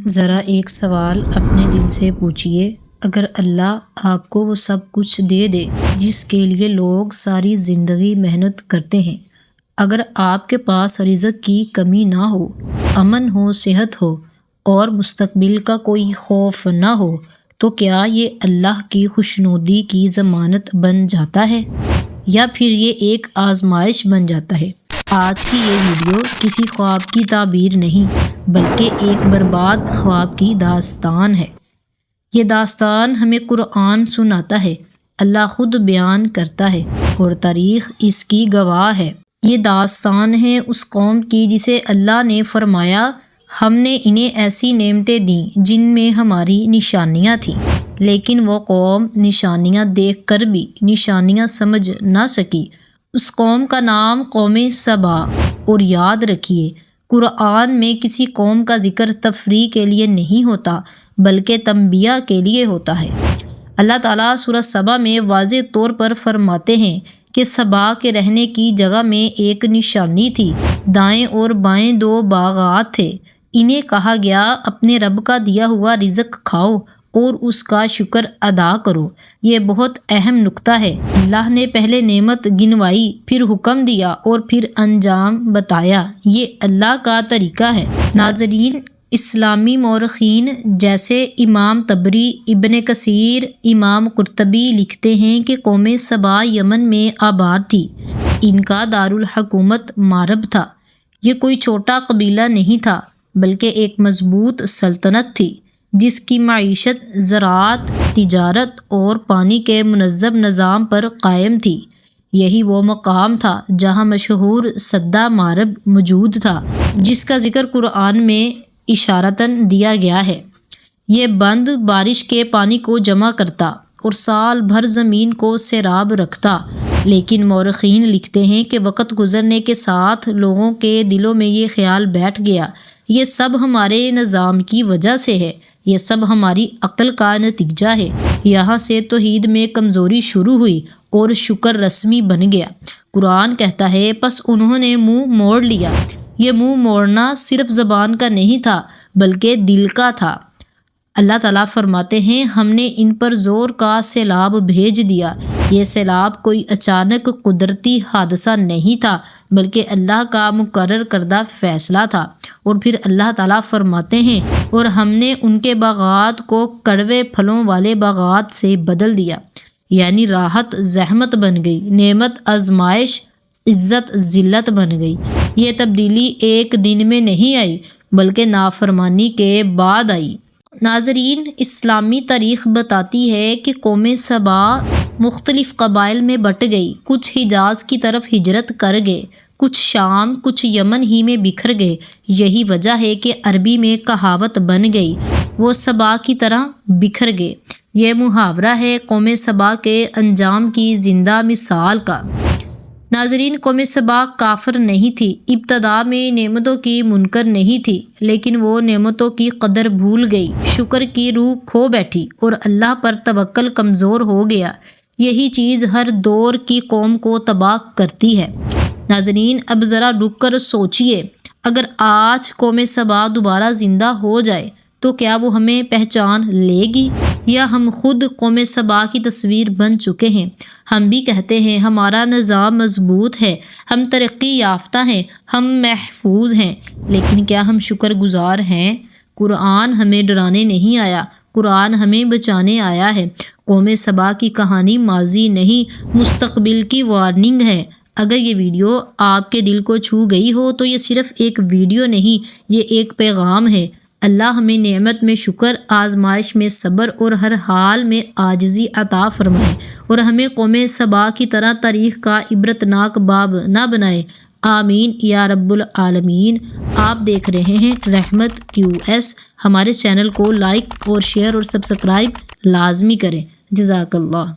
ذرا ایک سوال اپنے دل سے پوچھئے، اگر اللہ آپ کو وہ سب کچھ دے دے جس کے لیے لوگ ساری زندگی محنت کرتے ہیں، اگر آپ کے پاس رزق کی کمی نہ ہو، امن ہو، صحت ہو اور مستقبل کا کوئی خوف نہ ہو، تو کیا یہ اللہ کی خوشنودی کی ضمانت بن جاتا ہے یا پھر یہ ایک آزمائش بن جاتا ہے؟ آج کی یہ ویڈیو کسی خواب کی تعبیر نہیں بلکہ ایک برباد خواب کی داستان ہے۔ یہ داستان ہمیں قرآن سناتا ہے، اللہ خود بیان کرتا ہے اور تاریخ اس کی گواہ ہے۔ یہ داستان ہے اس قوم کی جسے اللہ نے فرمایا، ہم نے انہیں ایسی نعمتیں دیں جن میں ہماری نشانیاں تھیں، لیکن وہ قوم نشانیاں دیکھ کر بھی نشانیاں سمجھ نہ سکی۔ اس قوم کا نام قوم سبا، اور یاد رکھیے قرآن میں کسی قوم کا ذکر تفریح کے لیے نہیں ہوتا بلکہ تنبیہ کے لیے ہوتا ہے۔ اللہ تعالیٰ سورہ سبا میں واضح طور پر فرماتے ہیں کہ سبا کے رہنے کی جگہ میں ایک نشانی تھی، دائیں اور بائیں 2 باغات تھے، انہیں کہا گیا اپنے رب کا دیا ہوا رزق کھاؤ اور اس کا شکر ادا کرو۔ یہ بہت اہم نکتہ ہے، اللہ نے پہلے نعمت گنوائی، پھر حکم دیا اور پھر انجام بتایا، یہ اللہ کا طریقہ ہے۔ ناظرین، اسلامی مورخین جیسے امام طبری، ابن کثیر، امام قرطبی لکھتے ہیں کہ قوم سبا یمن میں آباد تھی، ان کا دارالحکومت مارب تھا۔ یہ کوئی چھوٹا قبیلہ نہیں تھا بلکہ ایک مضبوط سلطنت تھی جس کی معیشت زراعت، تجارت اور پانی کے منظم نظام پر قائم تھی۔ یہی وہ مقام تھا جہاں مشہور سدہ مارب موجود تھا جس کا ذکر قرآن میں اشارتاً دیا گیا ہے۔ یہ بند بارش کے پانی کو جمع کرتا اور سال بھر زمین کو سیراب رکھتا، لیکن مورخین لکھتے ہیں کہ وقت گزرنے کے ساتھ لوگوں کے دلوں میں یہ خیال بیٹھ گیا، یہ سب ہمارے نظام کی وجہ سے ہے، یہ سب ہماری عقل کا نتیجہ ہے۔ یہاں سے توحید میں کمزوری شروع ہوئی اور شکر رسمی بن گیا۔ قرآن کہتا ہے پس انہوں نے منہ موڑ لیا۔ یہ منہ موڑنا صرف زبان کا نہیں تھا بلکہ دل کا تھا۔ اللہ تعالیٰ فرماتے ہیں ہم نے ان پر زور کا سیلاب بھیج دیا۔ یہ سیلاب کوئی اچانک قدرتی حادثہ نہیں تھا بلکہ اللہ کا مقرر کردہ فیصلہ تھا۔ اور پھر اللہ تعالیٰ فرماتے ہیں اور ہم نے ان کے باغات کو کڑوے پھلوں والے باغات سے بدل دیا، یعنی راحت زحمت بن گئی، نعمت آزمائش، عزت ذلت بن گئی۔ یہ تبدیلی ایک دن میں نہیں آئی بلکہ نافرمانی کے بعد آئی۔ ناظرین، اسلامی تاریخ بتاتی ہے کہ قوم سبا مختلف قبائل میں بٹ گئی، کچھ حجاز کی طرف ہجرت کر گئے، کچھ شام، کچھ یمن ہی میں بکھر گئے۔ یہی وجہ ہے کہ عربی میں کہاوت بن گئی، وہ سبا کی طرح بکھر گئے۔ یہ محاورہ ہے قوم سبا کے انجام کی زندہ مثال کا۔ ناظرین، قوم سبا کافر نہیں تھی، ابتدا میں نعمتوں کی منکر نہیں تھی، لیکن وہ نعمتوں کی قدر بھول گئی، شکر کی روح کھو بیٹھی اور اللہ پر توکل کمزور ہو گیا۔ یہی چیز ہر دور کی قوم کو تباہ کرتی ہے۔ ناظرین، اب ذرا رک کر سوچئے، اگر آج قوم سبا دوبارہ زندہ ہو جائے تو کیا وہ ہمیں پہچان لے گی یا ہم خود قوم سبا کی تصویر بن چکے ہیں؟ ہم بھی کہتے ہیں ہمارا نظام مضبوط ہے، ہم ترقی یافتہ ہیں، ہم محفوظ ہیں، لیکن کیا ہم شکر گزار ہیں؟ قرآن ہمیں ڈرانے نہیں آیا، قرآن ہمیں بچانے آیا ہے۔ قوم سبا کی کہانی ماضی نہیں، مستقبل کی وارننگ ہے۔ اگر یہ ویڈیو آپ کے دل کو چھو گئی ہو تو یہ صرف ایک ویڈیو نہیں، یہ ایک پیغام ہے۔ اللہ ہمیں نعمت میں شکر، آزمائش میں صبر اور ہر حال میں عاجزی عطا فرمائے اور ہمیں قوم سبا کی طرح تاریخ کا عبرتناک باب نہ بنائے۔ آمین یا رب العالمین۔ آپ دیکھ رہے ہیں رحمت QS۔ ہمارے چینل کو لائک اور شیئر اور سبسکرائب لازمی کریں۔ جزاک اللہ۔